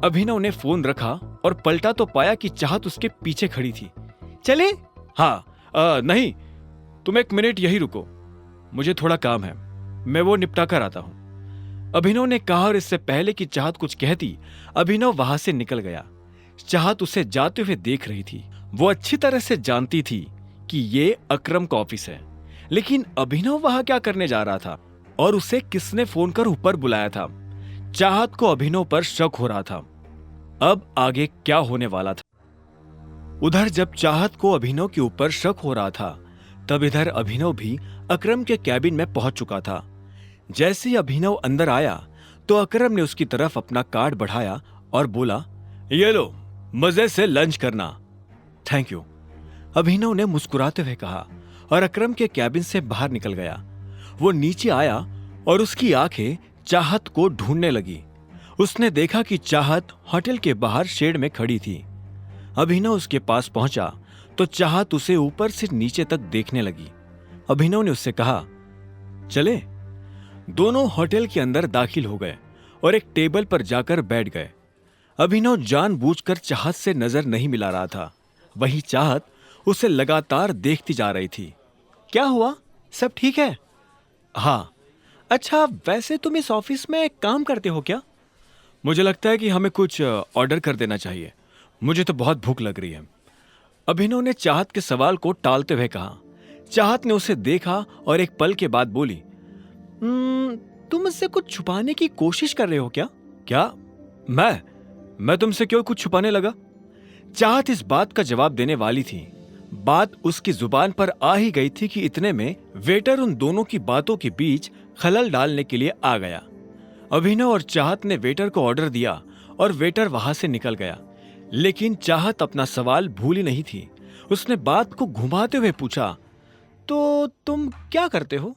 अभिनव ने फोन रखा और पलटा तो पाया कि चाहत उसके पीछे खड़ी थी। चले? हाँ, नहीं, तुम एक मिनट यही रुको, मुझे थोड़ा काम है, मैं वो निपटा कर आता हूं, अभिनव ने कहा। और इससे पहले कि चाहत कुछ कहती, अभिनव वहां से निकल गया। चाहत उसे जाते हुए देख रही थी। वो अच्छी तरह से जानती थी कि ये अकरम का ऑफिस है, लेकिन अभिनव वहां क्या करने जा रहा था और उसे किसने फोन कर ऊपर बुलाया था। चाहत को अभिनव पर शक हो रहा था। अब आगे क्या होने वाला था? उधर जब चाहत को अभिनव के ऊपर शक हो रहा था, तब इधर अभिनव भी अकरम के कैबिन में पहुंच चुका था। जैसे ही अभिनव अंदर आया तो अकरम ने उसकी तरफ अपना कार्ड बढ़ाया और बोला, ये लो, मजे से लंच करना। थैंक यू, अभिनव ने मुस्कुराते हुए कहा और अकरम के कैबिन से बाहर निकल गया। वो नीचे आया और उसकी आंखें चाहत को ढूंढने लगी। उसने देखा कि चाहत होटल के बाहर शेड में खड़ी थी। अभिनव उसके पास पहुंचा तो चाहत उसे ऊपर से नीचे तक देखने लगी। अभिनव ने उससे कहा, चले? दोनों होटल के अंदर दाखिल हो गए और एक टेबल पर जाकर बैठ गए। अभिनव जानबूझकर चाहत से नजर नहीं मिला रहा था, वहीं चाहत उसे लगातार देखती जा रही थी। क्या हुआ, सब ठीक है? हाँ। अच्छा, वैसे तुम इस ऑफिस में काम करते हो क्या? मुझे लगता है कि हमें कुछ ऑर्डर कर देना चाहिए, मुझे तो बहुत भूख लग रही है, अभिनव ने चाहत के सवाल को टालते हुए कहा। चाहत ने उसे देखा और एक पल के बाद बोली, तुम मुझसे कुछ छुपाने की कोशिश कर रहे हो क्या? क्या? मैं तुमसे क्यों कुछ छुपाने लगा? चाहत इस बात का जवाब देने वाली थी। बात उसकी जुबान पर आ ही गई थी कि इतने में वेटर उन दोनों की बातों के बीच खलल डालने के लिए आ गया। अभिनव और चाहत ने वेटर को ऑर्डर दिया और वेटर वहां से निकल गया, लेकिन चाहत अपना सवाल भूली नहीं थी। उसने बात को घुमाते हुए पूछा, तो तुम क्या करते हो?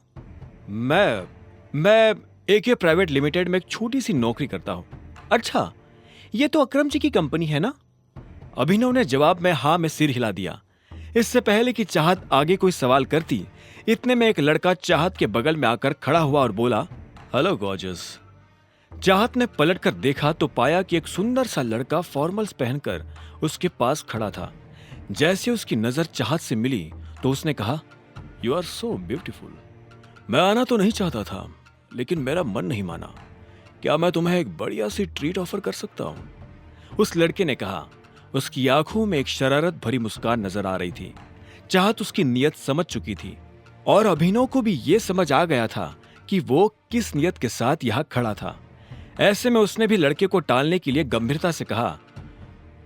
मैं AK प्राइवेट लिमिटेड में एक छोटी सी नौकरी करता हूं। अच्छा, ये तो अकरम जी की कंपनी है ना? अभिनव ने जवाब में हाँ में सिर हिला दिया। इससे पहले कि चाहत आगे कोई सवाल करती, इतने में एक लड़का चाहत के बगल में आकर खड़ा हुआ और बोला, हेलो गॉर्जियस। चाहत ने पलटकर देखा तो पाया कि एक सुंदर सा लड़का फॉर्मल्स पहनकर उसके पास खड़ा था। जैसे उसकी नजर चाहत से मिली तो उसने कहा, यू आर सो ब्यूटीफुल। मैं आना तो नहीं चाहता था, लेकिन मेरा मन नहीं माना। क्या मैं तुम्हें एक बढ़िया सी ट्रीट ऑफर कर सकता हूं? उस लड़के ने कहा। उसकी आंखों में एक शरारत भरी मुस्कान नजर आ रही थी। चाहत उसकी नीयत समझ चुकी थी और अभिनव को भी यह समझ आ गया था कि वो किस नीयत के साथ यहां खड़ा था। ऐसे में उसने भी लड़के को टालने के लिए गंभीरता से कहा,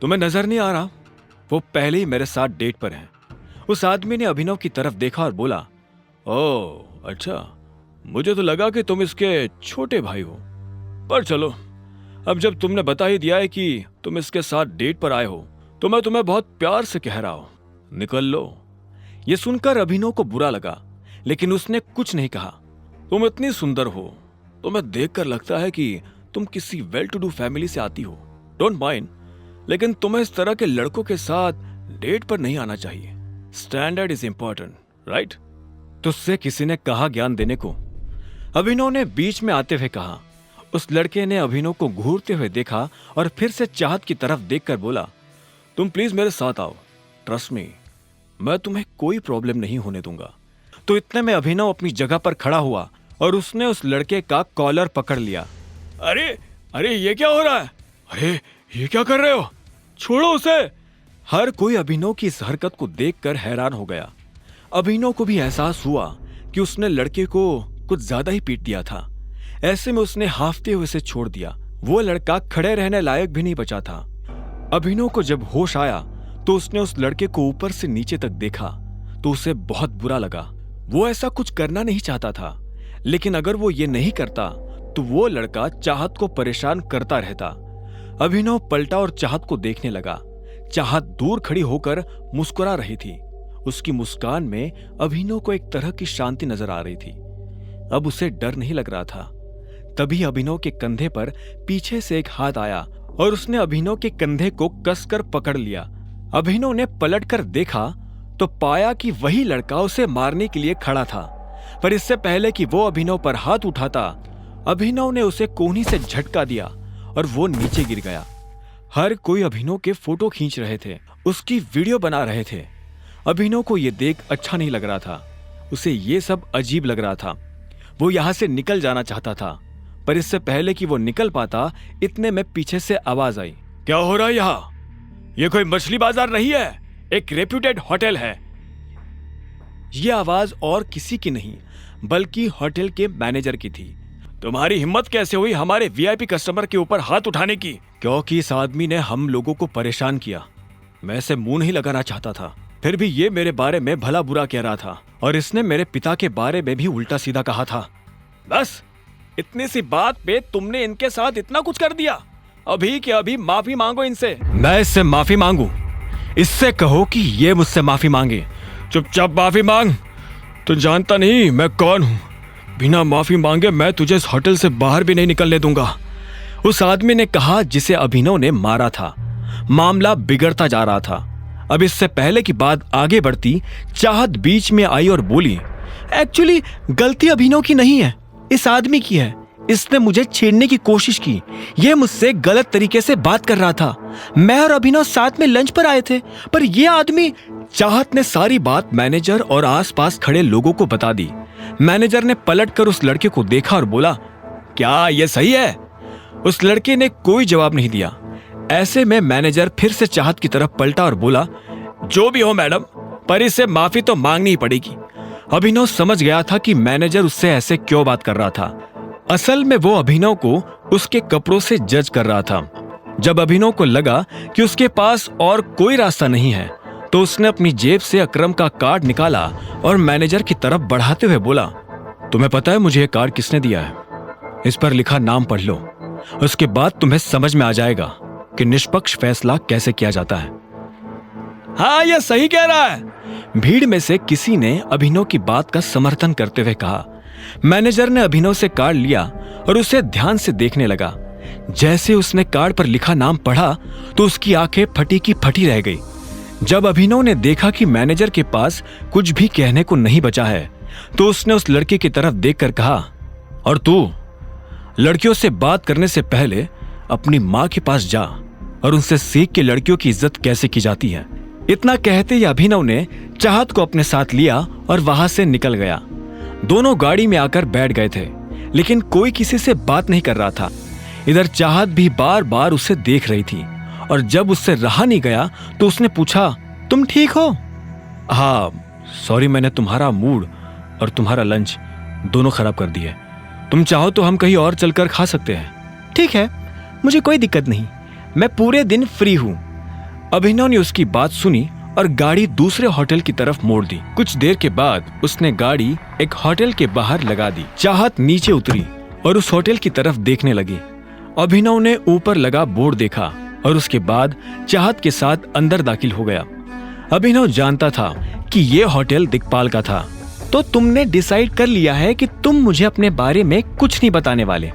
तुम्हें नजर नहीं आ रहा? वो पहले ही मेरे साथ डेट पर है। उस आदमी ने अभिनव की तरफ देखा और बोला, ओह अच्छा, मुझे तो लगा कि तुम इसके छोटे भाई हो। पर चलो, अब जब तुमने बता ही दिया है कि तुम इसके साथ डेट पर आए हो, तो मैं तुम्हें बहुत प्यार से कह रहा हूं, निकल लो। यह सुनकर अभिनव को बुरा लगा, लेकिन उसने कुछ नहीं कहा। तुम इतनी सुंदर हो, तुम्हें देखकर लगता है कि तुम किसी वेल टू डू फैमिली से आती हो। डोंट माइंड, लेकिन तुम्हें इस तरह के लड़कों के साथ डेट पर नहीं आना चाहिए। Standard is important, right? तुझसे किसी ने कहा ज्ञान देने को? अभिनव ने बीच में आते हुए कहा। उस लड़के ने अभिनव को घूरते हुए देखा और फिर से चाहत की तरफ देखकर बोला, तुम प्लीज मेरे साथ आओ, ट्रस्ट मी, मैं तुम्हें कोई प्रॉब्लम नहीं होने दूंगा। तो इतने में अभिनव अपनी जगह पर खड़ा हुआ और उसने उस लड़के का कॉलर पकड़ लिया। अरे अरे, ये क्या हो रहा है? अरे ये क्या कर रहे हो? छोड़ो उसे। हर कोई अभिनव की इस हरकत को देखकर हैरान हो गया। अभिनव को भी एहसास हुआ कि उसने लड़के को कुछ ज्यादा ही पीट दिया था। ऐसे में उसने हाफते हुए उसे छोड़ दिया। वो लड़का खड़े रहने लायक भी नहीं बचा था। अभिनव को जब होश आया तो उसने उस लड़के को ऊपर से नीचे तक देखा तो उसे बहुत बुरा लगा। वो ऐसा कुछ करना नहीं चाहता था, लेकिन अगर वो ये नहीं करता तो वो लड़का चाहत को परेशान करता रहता। अभिनव पलटा और चाहत को देखने लगा। चाहत दूर खड़ी होकर मुस्कुरा रही थी। उसकी मुस्कान में अभिनव को एक तरह की शांति नजर आ रही थी। अब उसे डर नहीं लग रहा था। तभी अभिनव के कंधे पर पीछे से एक हाथ आया और उसने अभिनव के कंधे को कसकर पकड़ लिया। अभिनव ने पलटकर देखा तो पाया कि वही लड़का उसे मारने के लिए खड़ा था, पर इससे पहले कि वो अभिनव पर हाथ उठाता, अभिनव ने उसे कोहनी से झटका दिया और वो नीचे गिर गया। हर कोई अभिनव के फोटो खींच रहे थे, उसकी वीडियो बना रहे थे। अभिनव को ये देख अच्छा नहीं लग रहा था, उसे ये सब अजीब लग रहा था। वो यहाँ से निकल जाना चाहता था, पर इससे पहले कि वो निकल पाता, इतने में पीछे से आवाज आई। क्या हो रहा है यहाँ? ये कोई मछली बाजार नहीं है, एक रेप्यूटेड होटल है। ये आवाज और किसी की नहीं बल्कि होटल के मैनेजर की थी। तुम्हारी हिम्मत कैसे हुई हमारे वीआईपी कस्टमर के ऊपर हाथ उठाने की? क्योंकि इस आदमी ने हम लोगों को परेशान किया। मैं इसे मुंह नहीं लगाना चाहता था, फिर भी ये मेरे बारे में भला बुरा कह रहा था और इसने मेरे पिता के बारे में भी उल्टा सीधा कहा था। बस इतनी सी बात पे तुमने इनके साथ इतना कुछ कर दिया। अभी के अभी माफी मांगो इनसे। मैं इससे माफी मांगू? इससे कहो कि ये मुझसे माफी मांगे। चुपचाप माफी मांग। तू जानता नहीं मैं कौन हूं। बिना माफी मांगे मैं तुझे इस होटल से बाहर भी नहीं निकलने दूंगा, उस आदमी ने कहा जिसे अभिनव ने मारा था। मामला बिगड़ता जा रहा था। अब इससे पहले की बात आगे बढ़ती, चाहत बीच में आई और बोली, एक्चुअली गलती अभिनव की नहीं है, इस आदमी की है। इसने मुझे छेड़ने की कोशिश की। यह मुझसे गलत तरीके से बात कर रहा था। मैं और अभिनव साथ में लंच पर आए थे, पर यह आदमी। चाहत ने सारी बात मैनेजर और आसपास खड़े लोगों को बता दी। मैनेजर ने पलटकर उस लड़के को देखा और बोला, क्या यह सही है? उस लड़के ने कोई जवाब नहीं दिया। ऐसे में मैनेजर फिर से चाहत की तरफ पलटा और बोला, जो भी हो मैडम, पर इससे माफी तो मांगनी ही पड़ेगी। अभिनव समझ गया था कि मैनेजर उससे ऐसे क्यों बात कर रहा था। असल में वो अभिनव को उसके कपड़ों से जज कर रहा था। जब अभिनव को लगा कि उसके पास और कोई रास्ता नहीं है, तो उसने अपनी जेब से अकरम का कार्ड निकाला और मैनेजर की तरफ बढ़ाते हुए बोला, तुम्हें पता है मुझे ये कार्ड किसने दिया है? इस पर लिखा नाम पढ़ लो, उसके बाद तुम्हें समझ में आ जाएगा कि निष्पक्ष फैसला कैसे किया जाता है। हाँ, यह सही कह रहा है। भीड़ में से किसी ने अभिनव की बात का समर्थन करते हुए कहा। मैनेजर ने अभिनव से कार्ड लिया और उसे ध्यान से देखने लगा। जैसे उसने कार्ड पर लिखा नाम पढ़ा तो उसकी आंखें फटी की फटी रह गई। जब अभिनव ने देखा कि मैनेजर के पास कुछ भी कहने को नहीं बचा है, तो उसने उस लड़के की तरफ देखकर कहा, और तू लड़कियों से बात करने से पहले अपनी मां के पास जा और उनसे सीख के लड़कियों की इज्जत कैसे की जाती है। इतना कहते ही अभिनव ने चाहत को अपने साथ लिया और वहां से निकल गया। दोनों गाड़ी में आकर बैठ गए थे, लेकिन कोई किसी से बात नहीं कर रहा था। इधर चाहत भी बार बार उसे देख रही थी और जब उससे रहा नहीं गया तो उसने पूछा, तुम ठीक हो? हाँ सॉरी, मैंने तुम्हारा मूड और तुम्हारा लंच दोनों खराब कर दिए। तुम चाहो तो हम कहीं और चलकर खा सकते हैं। ठीक है, मुझे कोई दिक्कत नहीं, मैं पूरे दिन फ्री हूं। अभिनव ने उसकी बात सुनी और गाड़ी दूसरे होटल की तरफ मोड़ दी। कुछ देर के बाद उसने गाड़ी एक होटल के बाहर लगा दी। चाहत नीचे उतरी और उस होटल की तरफ देखने लगी। अभिनव ने ऊपर लगा बोर्ड देखा और उसके बाद चाहत के साथ अंदर दाखिल हो गया। अभिनव जानता था कि यह होटल दिक्पाल का था। तो तुमने डिसाइड कर लिया है कि तुम मुझे अपने बारे में कुछ नहीं बताने वाले?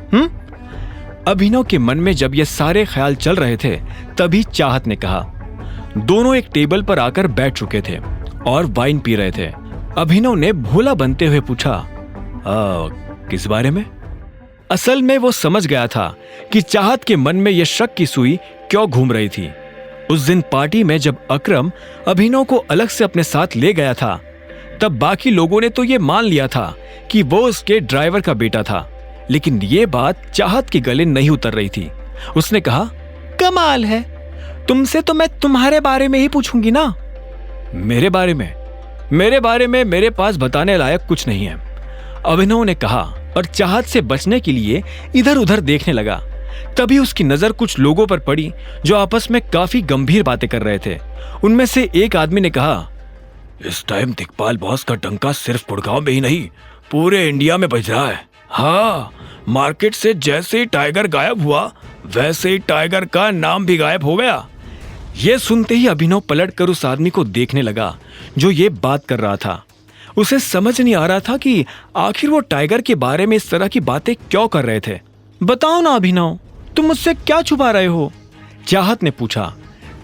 अभिनव के मन में जब ये सारे ख्याल चल रहे थे, तभी चाहत ने कहा। दोनों एक टेबल पर आकर बैठ चुके थे और वाइन पी रहे थे। अभिनव ने भोला बनते हुए पूछा, किस बारे में? असल में वो समझ गया था कि चाहत के मन में यह शक की सुई क्यों घूम रही थी। उस दिन पार्टी में जब अकरम अभिनव को अलग से अपने साथ ले गया था, तब बाकी लोगों ने तो ये मान लिया था कि वो उसके ड्राइवर का बेटा था, लेकिन ये बात चाहत के गले नहीं उतर रही थी। उसने कहा, कमाल है, तुमसे तो मैं तुम्हारे बारे में ही पूछूंगी ना। मेरे बारे में मेरे पास बताने लायक कुछ नहीं है, अभिनव ने कहा और चाहत से बचने के लिए इधर उधर देखने लगा। तभी उसकी नजर कुछ लोगों पर पड़ी जो आपस में काफी गंभीर बातें कर रहे थे। उनमें से एक आदमी ने कहा, इस टाइम दिक्पाल बॉस का डंका सिर्फ गुड़गांव में ही नहीं, पूरे इंडिया में बज रहा है। हाँ, मार्केट से जैसे ही टाइगर गायब हुआ, वैसे ही टाइगर का नाम भी गायब हो गया। यह सुनते ही अभिनव पलटकर उस आदमी को देखने लगा जो ये बात कर रहा था। उसे समझ नहीं आ रहा था कि आखिर वो टाइगर के बारे में इस तरह की बातें क्यों कर रहे थे। बताओ ना अभिनव, तुम मुझसे क्या छुपा रहे हो? चाहत ने पूछा।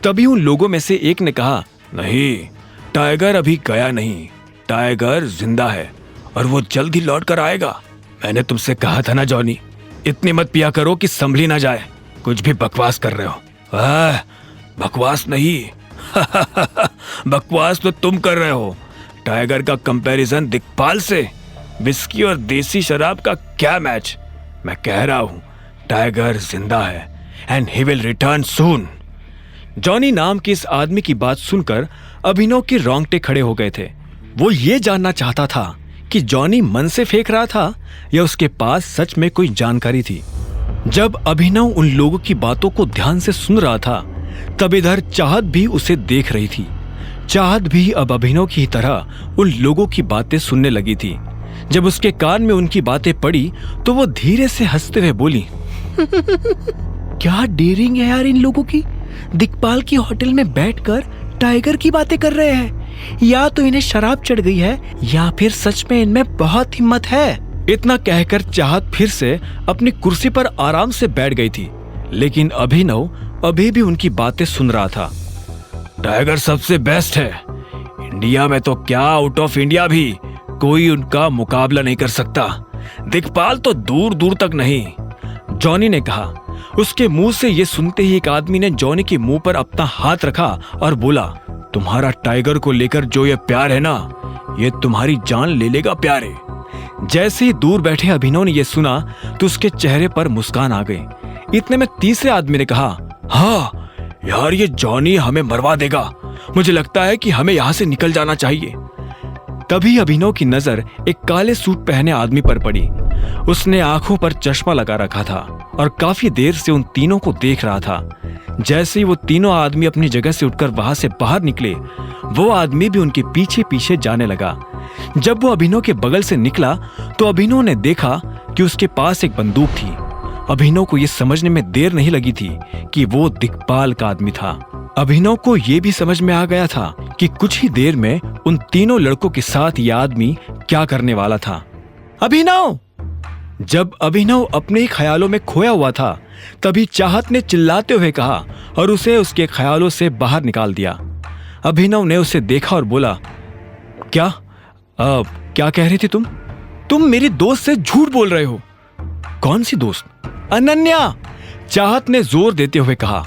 तभी उन लोगों में से एक ने कहा, नहीं, टाइगर अभी गया नहीं, टाइगर जिंदा है और वो जल्द ही लौट कर आएगा। मैंने तुमसे कहा था ना जॉनी, इतनी मत पिया करो कि संभली ना जाए। कुछ भी बकवास कर रहे हो। बकवास नहीं। बकवास तो तुम कर रहे हो। टाइगर का कंपैरिजन दिक्पाल से? विस्की और देसी शराब का क्या मैच? मैं कह रहा हूं टाइगर जिंदा है and he will return soon. Johnny नाम के इस आदमी की बात सुनकर अभिनव के रोंगटे खड़े हो गए थे। वो ये जानना चाहता था कि जॉनी मन से फेंक रहा था या उसके पास सच में कोई जानकारी थी। जब अभिनव उन लोगों की बातों को ध्यान से सुन रहा था तब इधर चाहत भी उसे देख रही थी। चाहत भी अब अभिनव की तरह उन लोगों की बातें सुनने लगी थी। जब उसके कान में उनकी बातें पड़ी तो वो धीरे से हंसते हुए बोली, क्या डेयरिंग है यार इन लोगों की। दिक्पाल की होटल में बैठकर टाइगर की बातें कर रहे हैं। या तो इन्हें शराब चढ़ गई है या फिर सच में इनमें बहुत हिम्मत है। इतना कहकर चाहत फिर से अपनी कुर्सी पर आराम से बैठ गई थी, लेकिन अभिनव अभी भी उनकी बातें सुन रहा था। टाइगर सबसे बेस्ट है। इंडिया में तो क्या आउट ऑफ इंडिया भी कोई उनका मुकाबला नहीं कर सकता। दिक्पाल तो दूर दूर तक नहीं, जॉनी ने कहा। उसके मुंह से ये सुनते ही एक आदमी ने जॉनी के मुंह पर अपना हाथ रखा और बोला, तुम्हारा टाइगर को लेकर जो ये प्यार है ना, ये तुम्हारी जान ले लेगा प्यारे। जैसे ही दूर बैठे अभिनव ने यह सुना तो उसके चेहरे पर मुस्कान आ गई। इतने में तीसरे आदमी ने कहा, हाँ यार ये जॉनी हमें मरवा देगा। मुझे लगता है कि हमें यहाँ से निकल जाना चाहिए। तभी अभिनव की नजर एक काले सूट पहने आदमी पर पड़ी। उसने आंखों पर चश्मा लगा रखा था और काफी देर से उन तीनों को देख रहा था। जैसे ही वो तीनों आदमी अपनी जगह से उठकर वहां से बाहर निकले, वो आदमी भी उनके पीछे पीछे जाने लगा। जब वो अभिनव के बगल से निकला तो अभिनव ने देखा कि उसके पास एक बंदूक थी। अभिनव को यह समझने में देर नहीं लगी थी कि वो दिक्पाल का आदमी था। अभिनव को यह भी समझ में आ गया था कि कुछ ही देर में उन तीनों लड़कों के साथ यह आदमी क्या करने वाला था। अभिनव! जब अभिनव अपने ही ख्यालों में खोया हुआ था तभी चाहत ने चिल्लाते हुए कहा और उसे उसके ख्यालों से बाहर निकाल दिया। अभिनव ने उसे देखा और बोला, क्या कह रही थी तुम मेरी दोस्त से झूठ बोल रहे हो। कौन सी दोस्त? अनन्या! चाहत ने जोर देते हुए कहा।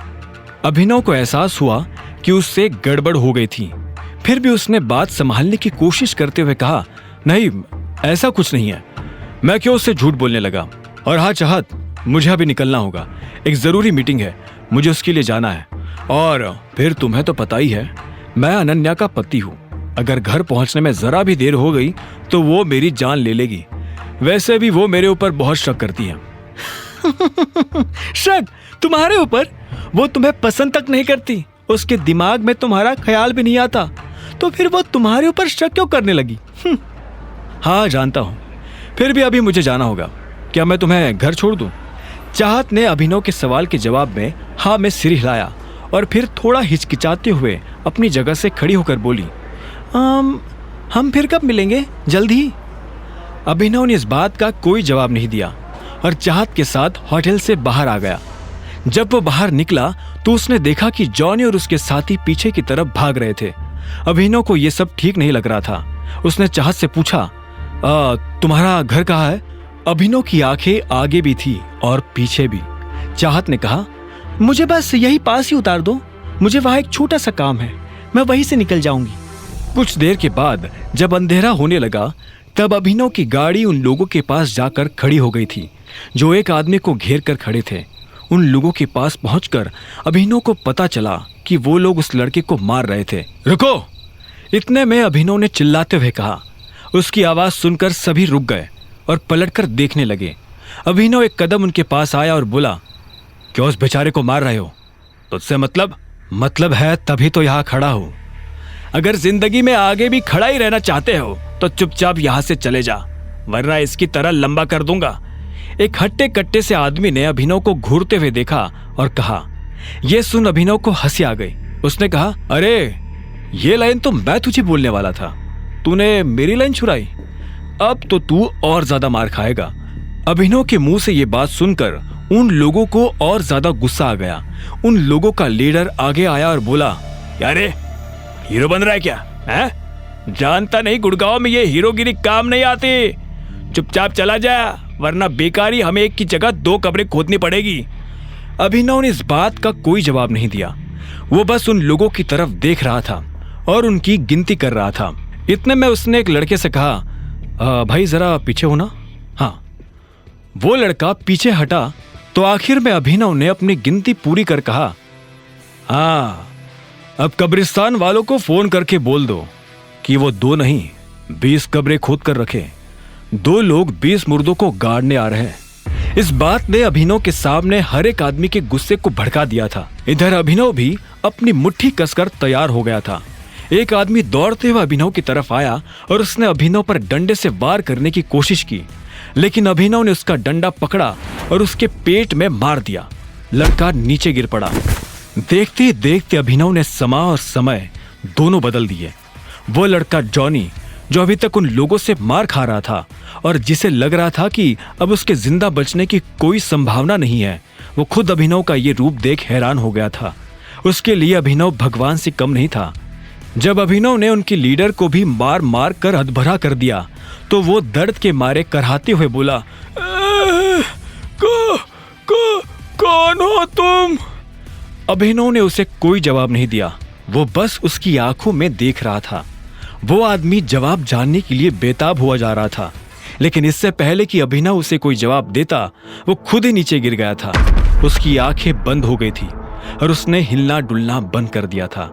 अभिनव को एहसास हुआ कि उससे गड़बड़ हो गई थी। फिर भी उसने बात संभालने की कोशिश करते हुए कहा, नहीं ऐसा कुछ नहीं है, मैं क्यों उससे झूठ बोलने लगा। और हाँ चाहत, मुझे अभी निकलना होगा, एक जरूरी मीटिंग है, मुझे उसके लिए जाना है। और फिर तुम्हें तो पता ही है मैं अनन्या का पति हूँ। अगर घर पहुंचने में जरा भी देर हो गई तो वो मेरी जान ले लेगी। वैसे भी वो मेरे ऊपर बहुत शक करती है। शक तुम्हारे ऊपर? वो तुम्हें पसंद तक नहीं करती, उसके दिमाग में तुम्हारा ख्याल भी नहीं आता, तो फिर वो तुम्हारे ऊपर शक क्यों करने लगी? हाँ जानता हूं, फिर भी अभी मुझे जाना होगा। क्या मैं तुम्हें घर छोड़ दूं? चाहत ने अभिनव के सवाल के जवाब में हाँ में सिर हिलाया और फिर थोड़ा हिचकिचाते हुए अपनी जगह से खड़ी होकर बोली, हम फिर कब मिलेंगे? जल्द ही। अभिनव ने इस बात का कोई जवाब नहीं दिया और चाहत के साथ होटल से बाहर आ गया। जब वो बाहर निकला तो उसने देखा कि जॉनी और उसके साथी पीछे की तरफ भाग रहे थे। अभिनव को यह सब ठीक नहीं लग रहा था। उसने चाहत से पूछा, तुम्हारा घर कहाँ है? अभिनव की आंखें आगे भी थी और पीछे भी। चाहत ने कहा, मुझे बस यही पास ही उतार दो, मुझे वहां एक छोटा सा काम है, मैं वहीं से निकल जाऊंगी। कुछ देर के बाद जब अंधेरा होने लगा तब अभिनव की गाड़ी उन लोगों के पास जाकर खड़ी हो गई थी जो एक आदमी को घेर कर खड़े थे। उन लोगों के पास पहुंचकर अभिनव को पता चला कि वो लोग उस लड़के को मार रहे थे। रुको! इतने में अभिनव ने चिल्लाते हुए कहा। उसकी आवाज सुनकर सभी रुक गए और पलटकर देखने लगे। अभिनव एक कदम उनके पास आया और बोला, क्यों उस बेचारे को मार रहे हो? तुझसे मतलब है तभी तो यहाँ खड़ा हूं। अगर जिंदगी में आगे भी खड़ा ही रहना चाहते हो तो चुपचाप यहां से चले जा, वरना इसकी तरह लंबा कर दूंगा। एक हट्टे कट्टे से आदमी ने अभिनव को घूरते हुए देखा और कहा। यह सुन अभिनव को हंसी आ गई। उसने कहा, अरे ये लाइन तो मैं तुझे बोलने वाला था, तूने मेरी लाइन छुड़ाई, अब तो तू और ज्यादा मार खाएगा। अभिनव के मुंह से ये बात सुनकर उन लोगों को और ज्यादा गुस्सा आ गया। उन लोगों का लीडर आगे आया और बोला, यारे हीरो बन रहा है क्या? है? जानता नहीं गुड़गांव में ये हीरोगिरी काम नहीं आती। चुपचाप चला जा, वरना बेकारी हमें एक की जगह 2 कब्रें खोदनी पड़ेगी। अभिनव ने इस बात का कोई जवाब नहीं दिया। वो बस उन लोगों की तरफ देख रहा था और उनकी गिनती कर रहा था। इतने में उसने एक लड़के से कहा, भाई जरा पीछे हो ना। हाँ, वो लड़का पीछे हटा तो आखिर में अभिनव ने अपनी गिनती पूरी कर कहा, हाँ, अब कब्रिस्तान वालों को फोन करके बोल दो कि वो 2 नहीं 20 कब्रें खोद कर रखे। 2 लोग 20 मुर्दों को गाड़ने आ रहे हैं। इस बात ने अभिनव के सामने हर एक आदमी के गुस्से को भड़का दिया था। इधर अभिनव भी अपनी मुट्ठी कसकर तैयार हो गया था। एक आदमी दौड़ते हुए अभिनव की तरफ आया और उसने अभिनव पर डंडे से वार करने की कोशिश की, लेकिन अभिनव ने उसका डंडा पकड़ा और उसके पेट में मार दिया। लड़का नीचे गिर पड़ा। देखते ही देखते अभिनव ने समा और समय दोनों बदल दिए। वो लड़का जॉनी, जो अभी तक उन लोगों से मार खा रहा था और जिसे लग रहा था कि अब उसके जिंदा बचने की कोई संभावना नहीं है, वो खुद अभिनव का ये रूप देख हैरान हो गया था। उसके लिए अभिनव भगवान से कम नहीं था। जब अभिनव ने उनकी लीडर को भी मार मार कर हदभरा कर दिया तो वो दर्द के मारे कराहते हुए बोला, कौन हो तुम? अभिनव ने उसे कोई जवाब नहीं दिया। वो बस उसकी आंखों में देख रहा था। वो आदमी जवाब जानने के लिए बेताब हुआ जा रहा था, लेकिन इससे पहले कि अभिनव उसे कोई जवाब देता, वो खुद ही नीचे गिर गया था। उसकी आंखें बंद हो गई थी और उसने हिलना डुलना बंद कर दिया था।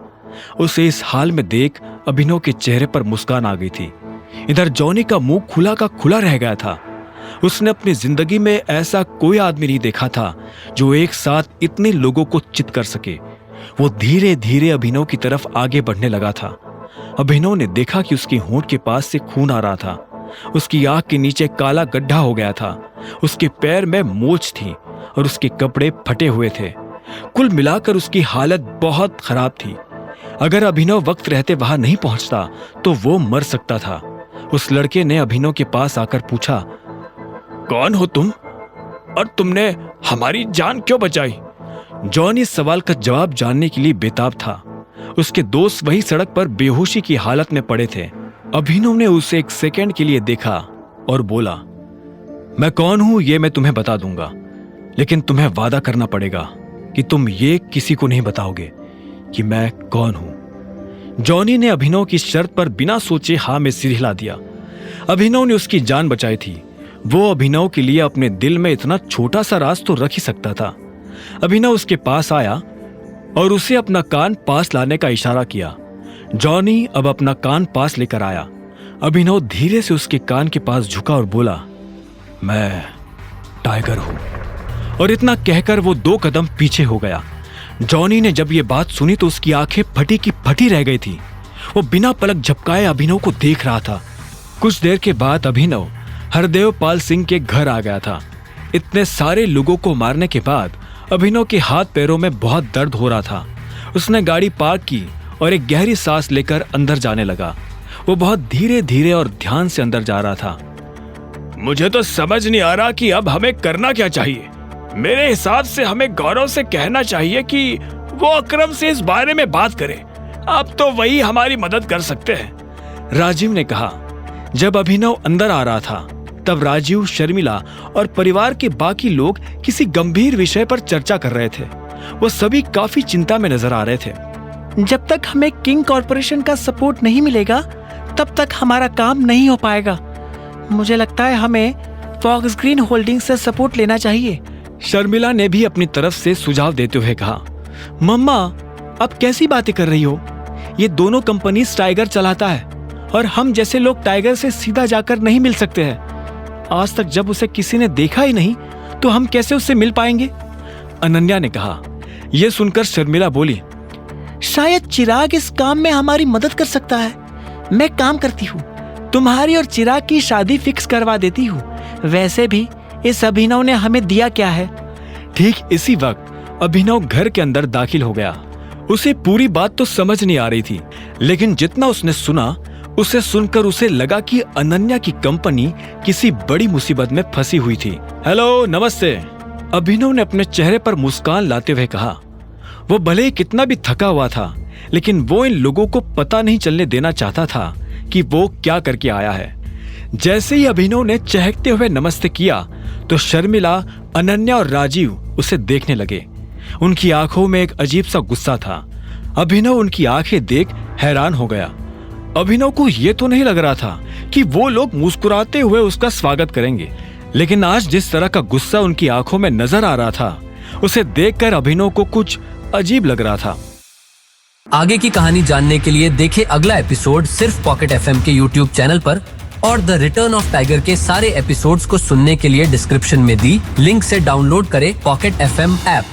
उसे इस हाल में देख अभिनव के चेहरे पर मुस्कान आ गई थी। इधर जॉनी का मुंह खुला का खुला रह गया था। उसने अपनी जिंदगी में ऐसा कोई आदमी नहीं देखा था जो एक साथ इतने लोगों को चित कर सके। वो धीरे धीरे अभिनव की तरफ आगे बढ़ने लगा था। अभिनव ने देखा कि उसके होंठ के पास से खून आ रहा था। उसकी आंख के नीचे काला गड्ढा हो गया था। उसके पैर में मोच थी और उसके कपड़े फटे हुए थे। कुल मिलाकर उसकी हालत बहुत खराब थी। अगर अभिनव वक्त रहते वहां नहीं पहुंचता तो वो मर सकता था। उस लड़के ने अभिनव के पास आकर पूछा, कौन हो तुम और तुमने हमारी जान क्यों बचाई? जॉनी इस सवाल का जवाब जानने के लिए बेताब था। उसके दोस्त वही सड़क पर बेहोशी की हालत में पड़े थे। अभिनव ने उसे एक सेकंड के लिए देखा और बोला, मैं कौन हूं ये मैं तुम्हें बता दूंगा, लेकिन तुम्हें वादा करना पड़ेगा कि तुम ये किसी को नहीं बताओगे कि मैं कौन हूं। जॉनी ने अभिनव की शर्त पर बिना सोचे हाँ में सिर हिला दिया। अभिनव ने उसकी जान बचाई थी। वो अभिनव के लिए अपने दिल में इतना छोटा सा राज तो रख ही सकता था। अभिनव उसके पास आया और उसे अपना कान पास लाने का इशारा किया। जॉनी अब अपना कान पास लेकर आया। अभिनव धीरे से उसके कान के पास झुका और बोला, मैं टाइगर हूं। और इतना कहकर वो 2 कदम पीछे हो गया। जॉनी ने जब ये बात सुनी तो उसकी आंखें फटी की फटी रह गई थी। वो बिना पलक झपकाए अभिनव को देख रहा था। कुछ देर के बाद अभिनव हरदेव पाल सिंह के घर आ गया था। इतने सारे लोगों को मारने के बाद अभिनव के हाथ पैरों में बहुत दर्द हो रहा था। उसने गाड़ी पार्क की और एक गहरी सांस लेकर अंदर जाने लगा। वो बहुत धीरे धीरे और ध्यान से अंदर जा रहा था। मुझे तो समझ नहीं आ रहा कि अब हमें करना क्या चाहिए। मेरे हिसाब से हमें गौरव से कहना चाहिए कि वो अकरम से इस बारे में बात करे। अब तो वही हमारी मदद कर सकते हैं, राजीव ने कहा। जब अभिनव अंदर आ रहा था तब राजीव, शर्मिला और परिवार के बाकी लोग किसी गंभीर विषय पर चर्चा कर रहे थे। वो सभी काफी चिंता में नजर आ रहे थे। जब तक हमें किंग कॉर्पोरेशन का सपोर्ट नहीं मिलेगा तब तक हमारा काम नहीं हो पाएगा। मुझे लगता है हमें फॉक्स ग्रीन होल्डिंग से सपोर्ट लेना चाहिए। शर्मिला ने भी अपनी तरफ से सुझाव देते हुए कहा, मम्मा अब कैसी बातें कर रही हो? ये दोनों कंपनी टाइगर चलाता है और हम जैसे लोग टाइगर से सीधा जाकर नहीं मिल सकते हैं। आज तक जब उसे किसी ने देखा ही नहीं तो हम कैसे उससे मिल पाएंगे? अनन्या ने कहा। यह सुनकर शर्मिला बोली, शायद चिराग इस काम में हमारी मदद कर सकता है। मैं काम करती हूँ, तुम्हारी और चिराग की शादी फिक्स करवा देती हूँ। वैसे भी इस अभिनव ने हमें दिया क्या है? ठीक इसी वक्त अभिनव घर के अंदर दाखिल हो गया। उसे पूरी बात तो समझ नहीं आ रही थी, लेकिन जितना उसने सुना उसे सुनकर उसे लगा कि अनन्या की कंपनी किसी बड़ी मुसीबत में फंसी हुई थी। हेलो, नमस्ते, अभिनव ने अपने चेहरे पर मुस्कान लाते हुए कहा। वो भले ही कितना भी थका हुआ था, लेकिन वो इन लोगों को पता नहीं चलने देना चाहता था कि वो क्या करके आया है। जैसे ही अभिनव ने चहकते हुए नमस्ते किया तो शर्मिला, अनन्या और राजीव उसे देखने लगे। उनकी आंखों में एक अजीब सा गुस्सा था। अभिनव उनकी आंखें देख हैरान हो गया। अभिनव को यह तो नहीं लग रहा था कि वो लोग मुस्कुराते हुए उसका स्वागत करेंगे, लेकिन आज जिस तरह का गुस्सा उनकी आंखों में नजर आ रहा था, उसे देखकर अभिनव को कुछ अजीब लग रहा था। आगे की कहानी जानने के लिए देखें अगला एपिसोड सिर्फ पॉकेट एफएम के यूट्यूब चैनल पर, और द रिटर्न ऑफ टाइगर के सारे एपिसोड्स को सुनने के लिए डिस्क्रिप्शन में दी लिंक से डाउनलोड करें पॉकेट एफएम ऐप।